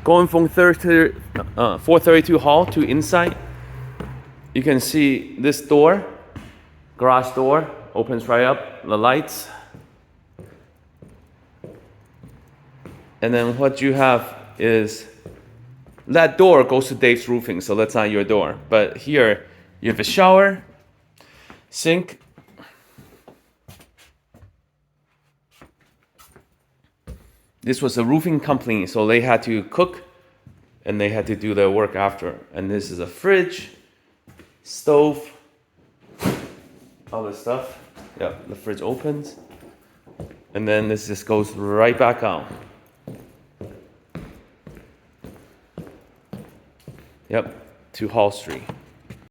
Going from 432 hall to inside, you can see this door, garage door, opens right up, the lights. And then what you have is, that door goes to Dave's roofing, so that's not your door. But here, you have a shower, sink, this was a roofing company, so they had to cook and they had to do their work after. And this is a fridge, stove, all this stuff. Yeah, the fridge opens. And then this just goes right back on. Yep, to Hall Street.